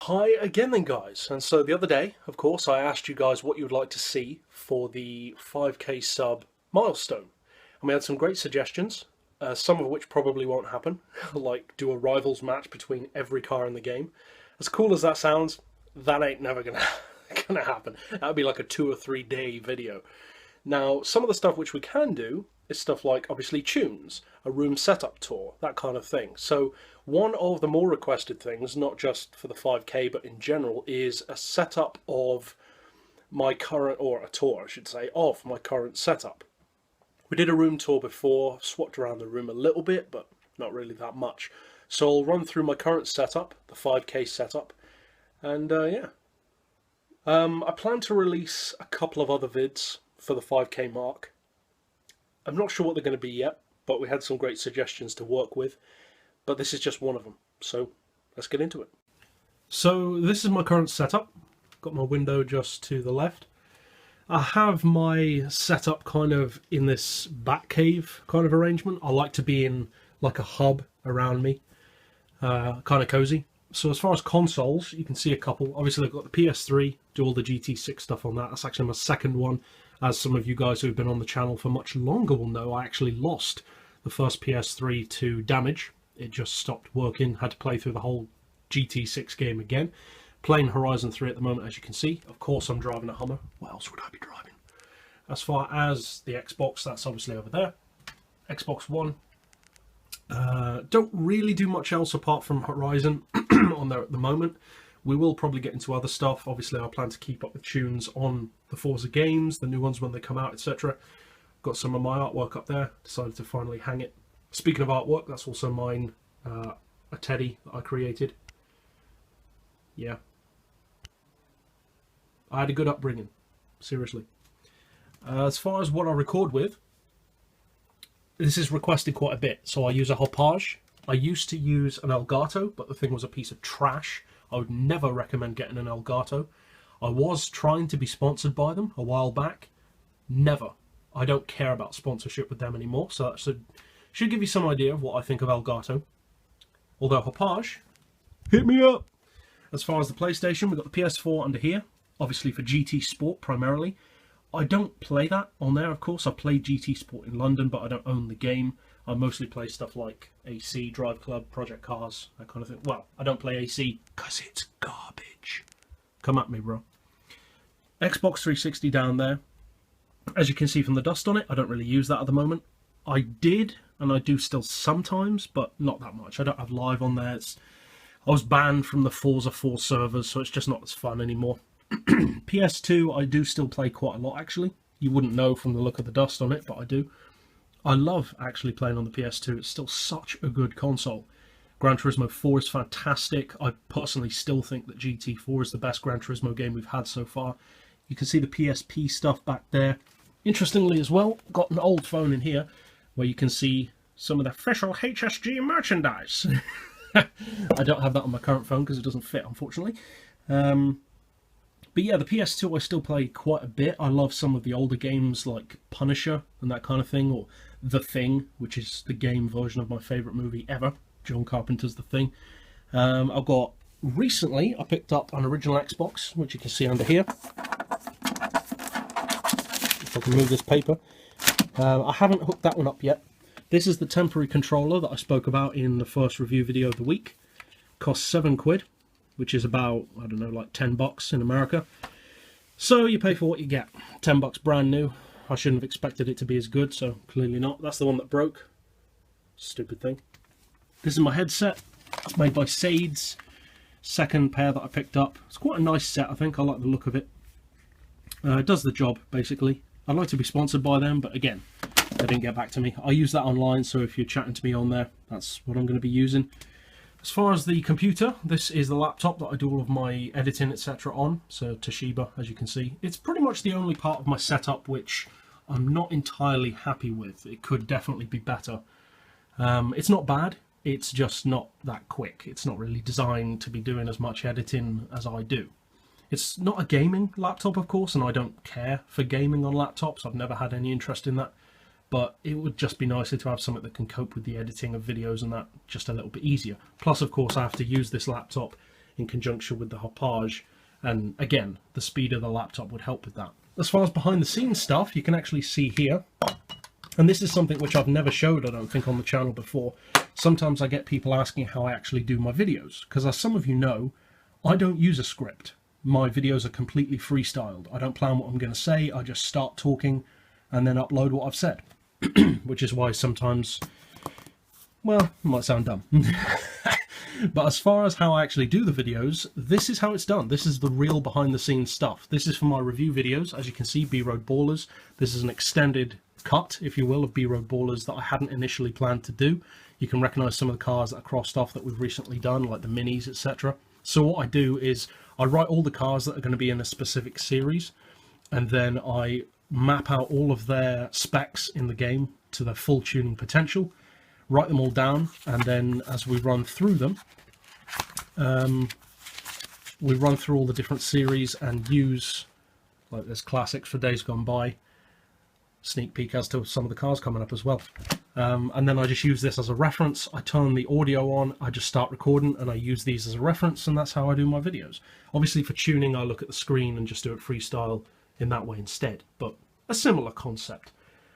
Hi again then guys, and so the other day, of course, I asked you guys what you would like to see for the 5k sub milestone. And we had some great suggestions, some of which probably won't happen, like do a rivals match between every car in the game. As cool as that sounds, that ain't never gonna happen. That would be like a 2 or 3 day video. Now, some of the stuff which we can do is stuff like, obviously, tunes, a room setup tour, that kind of thing. So one of the more requested things, not just for the 5k, but in general, is a setup of my current, or a tour, I should say, of my current setup. We did a room tour before, swapped around the room a little bit, but not really that much. So I'll run through my current setup, the 5k setup, and yeah. I plan to release a couple of other vids for the 5k mark. I'm not sure what they're going to be yet, but we had some great suggestions to work with. But this is just one of them, so let's get into it. So this is my current setup. Got my window just to the left. I have my setup kind of in this bat cave kind of arrangement. I like to be in like a hub around me, kind of cozy. So as far as consoles, you can see a couple. Obviously I've got the PS3, do all the GT6 stuff on that. That's actually my second one. As some of you guys who have been on the channel for much longer will know, I actually lost the first PS3 to damage. It just stopped working, had to play through the whole GT6 game again. Playing Horizon 3 at the moment, as you can see. Of course I'm driving a Hummer. What else would I be driving? As far as the Xbox, that's obviously over there. Xbox One. Don't really do much else apart from Horizon on there at the moment. We will probably get into other stuff. Obviously I plan to keep up with tunes on the Forza games, the new ones when they come out, etc. Got some of my artwork up there. Decided to finally hang it. Speaking of artwork, that's also mine, a teddy that I created. Yeah. I had a good upbringing, seriously. As far as what I record with, this is requested quite a bit, so I use a Hopage. I used to use an Elgato, but the thing was a piece of trash. I would never recommend getting an Elgato. I was trying to be sponsored by them a while back. Never. I don't care about sponsorship with them anymore, so that should give you some idea of what I think of Elgato. Although Hopage, hit me up! As far as the PlayStation, we've got the PS4 under here, obviously for GT Sport primarily. I don't play that on there, of course. I play GT Sport in London, but I don't own the game. I mostly play stuff like AC, Drive Club, Project Cars, that kind of thing. Well, I don't play AC because it's garbage. Come at me, bro. Xbox 360 down there. As you can see from the dust on it, I don't really use that at the moment. I did, and I do still sometimes, but not that much. I don't have live on there. I was banned from the Forza 4 servers, so it's just not as fun anymore. PS2, I do still play quite a lot, actually. You wouldn't know from the look of the dust on it, but I do. I love actually playing on the PS2. It's still such a good console. Gran Turismo 4 is fantastic. I personally still think that GT4 is the best Gran Turismo game we've had so far. You can see the PSP stuff back there. Interestingly as well, got an old phone in here where you can see some of the official HSG merchandise. I don't have that on my current phone because it doesn't fit, unfortunately. But yeah, the PS2 I still play quite a bit. I love some of the older games like Punisher and that kind of thing, or The Thing, which is the game version of my favourite movie ever, John Carpenter's The Thing. I've got, recently, I picked up an original Xbox, which you can see under here. If I can move this paper. I haven't hooked that one up yet. This is the temporary controller that I spoke about in the first review video of the week. Costs £7, which is about, I don't know, like $10 in America. So you pay for what you get. $10 brand new. I shouldn't have expected it to be as good, so clearly not. That's the one that broke. Stupid thing. This is my headset. It's made by Sades. Second pair that I picked up. It's quite a nice set, I think. I like the look of it. It does the job, basically. I'd like to be sponsored by them, but again, they didn't get back to me. I use that online, so if you're chatting to me on there, that's what I'm going to be using. As far as the computer, this is the laptop that I do all of my editing, etc. on. So Toshiba, as you can see. It's pretty much the only part of my setup which I'm not entirely happy with. It could definitely be better. It's not bad, it's just not that quick. It's not really designed to be doing as much editing as I do. It's not a gaming laptop, of course, and I don't care for gaming on laptops. I've never had any interest in that. But it would just be nicer to have something that can cope with the editing of videos and that just a little bit easier. Plus, of course, I have to use this laptop in conjunction with the hoppage. And again, the speed of the laptop would help with that. As far as behind the scenes stuff, you can actually see here, and this is something which I've never showed, I don't think, on the channel before. Sometimes I get people asking how I actually do my videos, because as some of you know, I don't use a script. My videos are completely freestyled. I don't plan what I'm going to say, I just start talking and then upload what I've said. Which is why sometimes, well, it might sound dumb. But as far as how I actually do the videos, this is how it's done. This is the real behind the scenes stuff. This is for my review videos. As you can see, B-Road Ballers. This is an extended cut, if you will, of B-Road Ballers that I hadn't initially planned to do. You can recognise some of the cars that are crossed off that we've recently done, like the Minis, etc. So what I do is I write all the cars that are going to be in a specific series, and then I map out all of their specs in the game to their full tuning potential, write them all down, and then as we run through them, we run through all the different series and use, like there's classics for Days Gone By, sneak peek as to some of the cars coming up as well. And then I just use this as a reference. I turn the audio on, I just start recording, and I use these as a reference, and that's how I do my videos. Obviously for tuning I look at the screen and just do it freestyle in that way instead, but a similar concept.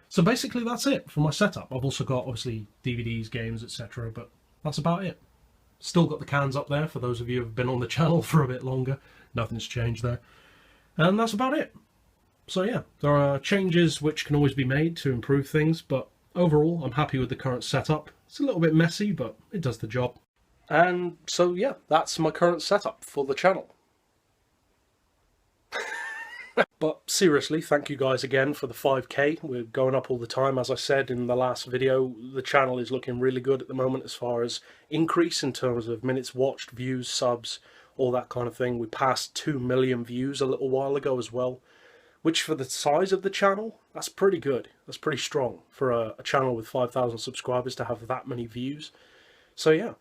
So basically that's it for my setup. I've also got obviously DVDs, games, etc., but that's about it. Still got the cans up there for those of you who have been on the channel for a bit longer. Nothing's changed there. And that's about it. So yeah, there are changes which can always be made to improve things, but overall I'm happy with the current setup. It's a little bit messy, but it does the job. And so yeah, that's my current setup for the channel. But seriously, thank you guys again for the 5k. We're going up all the time. As I said in the last video, the channel is looking really good at the moment as far as increase in terms of minutes watched, views, subs, all that kind of thing. We passed 2 million views a little while ago as well, which for the size of the channel, that's pretty good. That's pretty strong for a channel with 5,000 subscribers to have that many views. So yeah,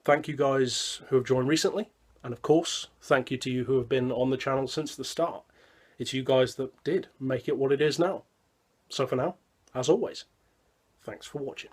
thank you guys who have joined recently. And of course, thank you to you who have been on the channel since the start. It's you guys that did make it what it is now. So for now, as always, thanks for watching.